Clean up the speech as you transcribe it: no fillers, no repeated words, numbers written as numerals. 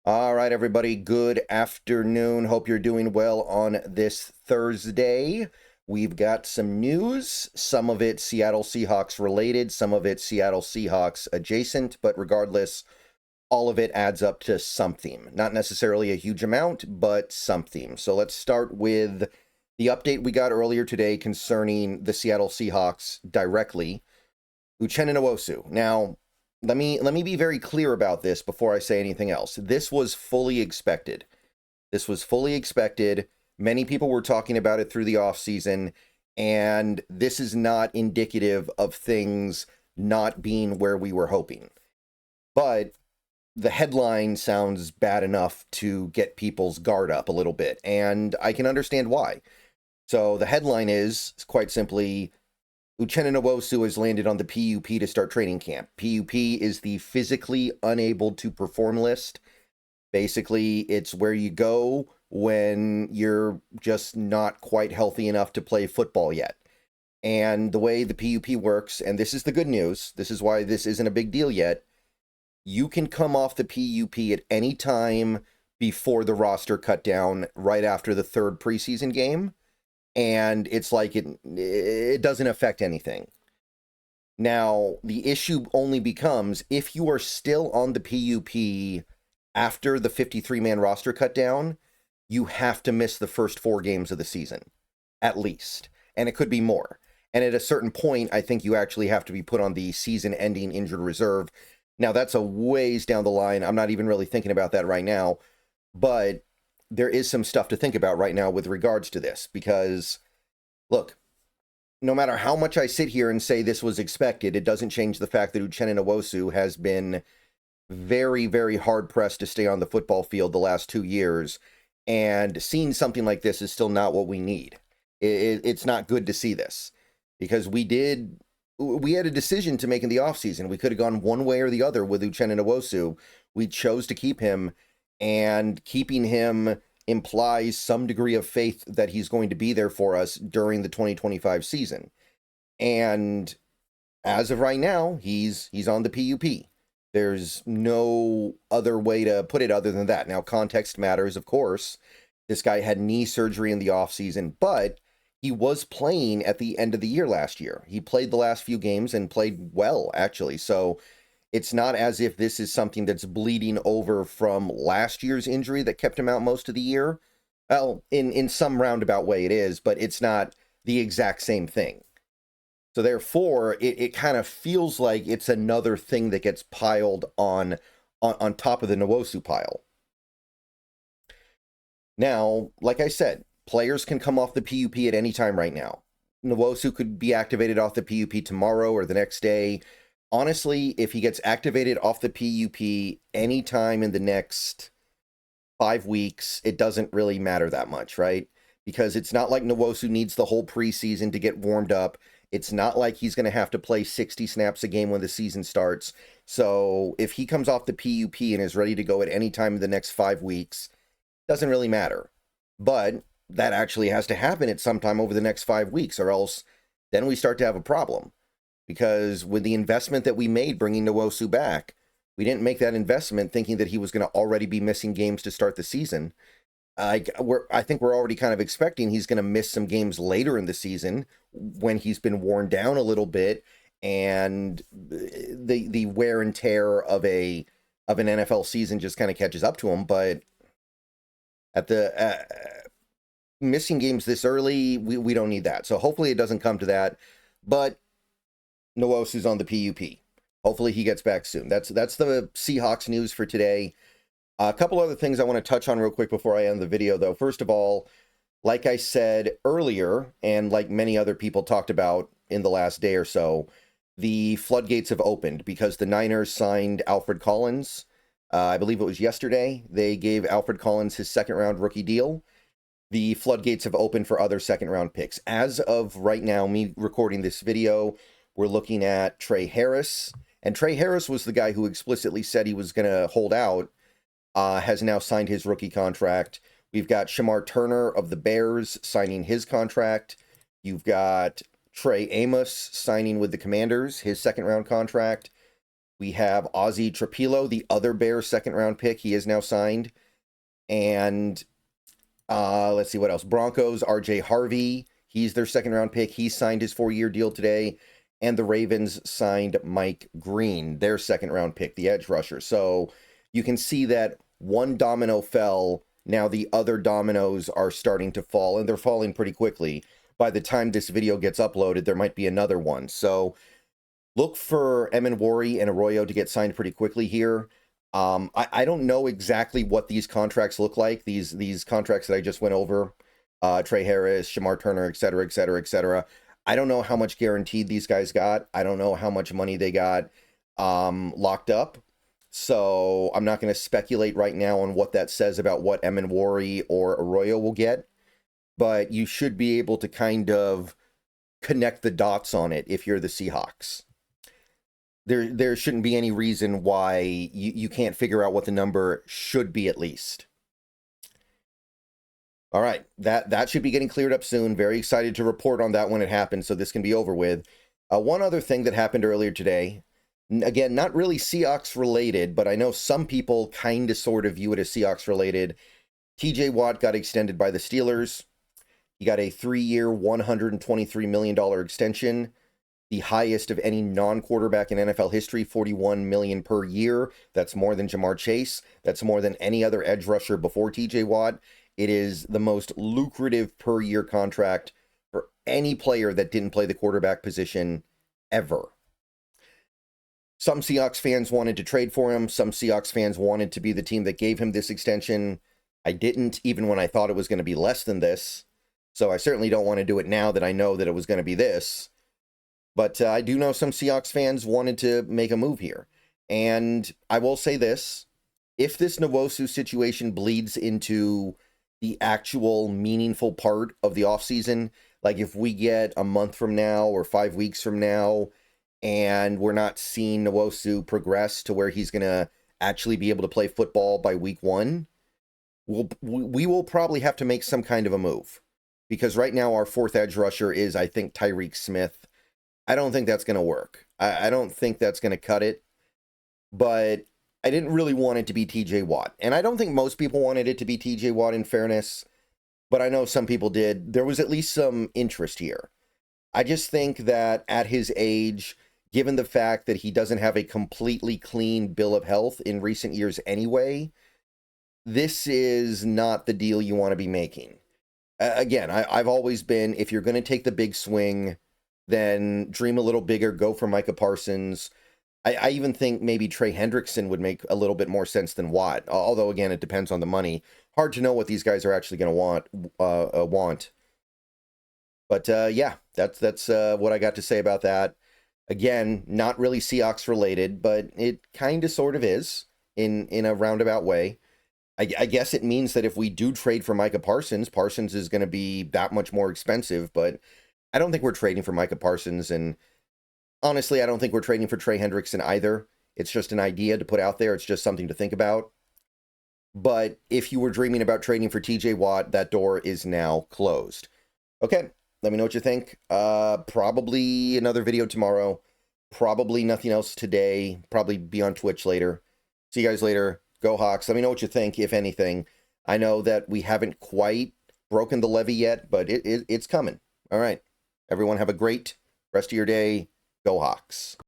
All right, everybody, good afternoon. Hope you're doing well on this Thursday. We've got some news, some of it Seattle Seahawks related, some of it Seattle Seahawks adjacent, but regardless, all of it adds up to something. Not necessarily a huge amount, but something. So let's start with the update we got earlier today concerning the Seattle Seahawks directly. Uchenna Nwosu. Now, let me be very clear about this before I say anything else. This was fully expected. This was fully expected. Many people were talking about it through the offseason, and this is not indicative of things not being where we were hoping. But the headline sounds bad enough to get people's guard up a little bit, and I can understand why. So the headline is, quite simply, Uchenna Nwosu has landed on the PUP to start training camp. PUP is the physically unable to perform list. Basically, it's where you go when you're just not quite healthy enough to play football yet. And the way the PUP works, and this is the good news, this is why this isn't a big deal yet, you can come off the PUP at any time before the roster cut down right after the third preseason game. And it's like it doesn't affect anything. Now, the issue only becomes if you are still on the PUP after the 53-man roster cut down, you have to miss the first 4 games of the season, at least. And it could be more. And at a certain point, I think you actually have to be put on the season-ending injured reserve. Now, that's a ways down the line. I'm not even really thinking about that right now. But there is some stuff to think about right now with regards to this, because, look, no matter how much I sit here and say this was expected, it doesn't change the fact that Uchenna Nwosu has been very, very hard-pressed to stay on the football field the last 2 years, and seeing something like this is still not what we need. It's not good to see this, because we had a decision to make in the offseason. We could have gone one way or the other with Uchenna Nwosu. We chose to keep him, and keeping him implies some degree of faith that he's going to be there for us during the 2025 season. And as of right now, he's on the PUP. There's no other way to put it other than that. Now, context matters, of course. This guy had knee surgery in the offseason, but he was playing at the end of the year last year. He played the last few games and played well, actually. So it's not as if this is something that's bleeding over from last year's injury that kept him out most of the year. Well, in some roundabout way it is, but it's not the exact same thing. So therefore, it kind of feels like it's another thing that gets piled on top of the Nwosu pile. Now, like I said, players can come off the PUP at any time right now. Nwosu could be activated off the PUP tomorrow or the next day. Honestly, if he gets activated off the PUP anytime in the next 5 weeks, it doesn't really matter that much, right? Because it's not like Nwosu needs the whole preseason to get warmed up. It's not like he's going to have to play 60 snaps a game when the season starts. So if he comes off the PUP and is ready to go at any time in the next 5 weeks, doesn't really matter. But that actually has to happen at some time over the next 5 weeks, or else then we start to have a problem. Because with the investment that we made bringing Nwosu back, we didn't make that investment thinking that he was going to already be missing games to start the season. I think we're already kind of expecting he's going to miss some games later in the season when he's been worn down a little bit and the wear and tear of an NFL season just kind of catches up to him. But at the missing games this early, we don't need that. So hopefully it doesn't come to that. But Nwosu's on the PUP. Hopefully he gets back soon. That's the Seahawks news for today. A couple other things I want to touch on real quick before I end the video, though. First of all, like I said earlier, and like many other people talked about in the last day or so, the floodgates have opened because the Niners signed Alfred Collins. I believe it was yesterday. They gave Alfred Collins his second-round rookie deal. The floodgates have opened for other second-round picks. As of right now, me recording this video, we're looking at Trey Harris. And Trey Harris was the guy who explicitly said he was going to hold out, has now signed his rookie contract. We've got Shamar Turner of the Bears signing his contract. You've got Trey Amos signing with the Commanders, his second-round contract. We have Ozzy Trapilo, the other Bears second-round pick. He is now signed. And let's see what else. Broncos, RJ Harvey. He's their second-round pick. He signed his 4-year deal today. And the Ravens signed Mike Green, their second-round pick, the edge rusher. So you can see that one domino fell. Now the other dominoes are starting to fall, and they're falling pretty quickly. By the time this video gets uploaded, there might be another one. So look for Emenwari and Arroyo to get signed pretty quickly here. I don't know exactly what these contracts look like. These contracts that I just went over, Trey Harris, Shamar Turner, et cetera, et cetera, et cetera. I don't know how much guaranteed these guys got. I don't know how much money they got locked up. So I'm not going to speculate right now on what that says about what Emenwari or Arroyo will get. But you should be able to kind of connect the dots on it if you're the Seahawks. There shouldn't be any reason why you can't figure out what the number should be at least. All right, that should be getting cleared up soon. Very excited to report on that when it happens, so this can be over with. One other thing that happened earlier today, again, not really Seahawks related, but I know some people kind of sort of view it as Seahawks related. TJ Watt got extended by the Steelers. He got a 3-year, $123 million extension, the highest of any non-quarterback in NFL history, $41 million per year. That's more than Jamar Chase. That's more than any other edge rusher before TJ Watt. It is the most lucrative per year contract for any player that didn't play the quarterback position ever. Some Seahawks fans wanted to trade for him. Some Seahawks fans wanted to be the team that gave him this extension. I didn't, even when I thought it was going to be less than this. So I certainly don't want to do it now that I know that it was going to be this. But I do know some Seahawks fans wanted to make a move here. And I will say this. If this Nwosu situation bleeds into the actual meaningful part of the offseason, like if we get a month from now or 5 weeks from now and we're not seeing Nwosu progress to where he's going to actually be able to play football by week 1, we will probably have to make some kind of a move. Because right now our fourth edge rusher is, I think, Tyreek Smith. I don't think that's going to work. I don't think that's going to cut it. But I didn't really want it to be TJ Watt. And I don't think most people wanted it to be TJ Watt, in fairness. But I know some people did. There was at least some interest here. I just think that at his age, given the fact that he doesn't have a completely clean bill of health in recent years anyway, this is not the deal you want to be making. Again, I've always been, if you're going to take the big swing, then dream a little bigger, go for Micah Parsons. I even think maybe Trey Hendrickson would make a little bit more sense than Watt, although, again, it depends on the money. Hard to know what these guys are actually going to want. But, yeah, that's what I got to say about that. Again, not really Seahawks related, but it kind of sort of is in a roundabout way. I guess it means that if we do trade for Micah Parsons, Parsons is going to be that much more expensive, but I don't think we're trading for Micah Parsons, and honestly, I don't think we're trading for Trey Hendrickson either. It's just an idea to put out there. It's just something to think about. But if you were dreaming about trading for TJ Watt, that door is now closed. Okay, let me know what you think. Probably another video tomorrow. Probably nothing else today. Probably be on Twitch later. See you guys later. Go Hawks. Let me know what you think, if anything. I know that we haven't quite broken the levee yet, but it's coming. All right. Everyone have a great rest of your day. Go Hawks.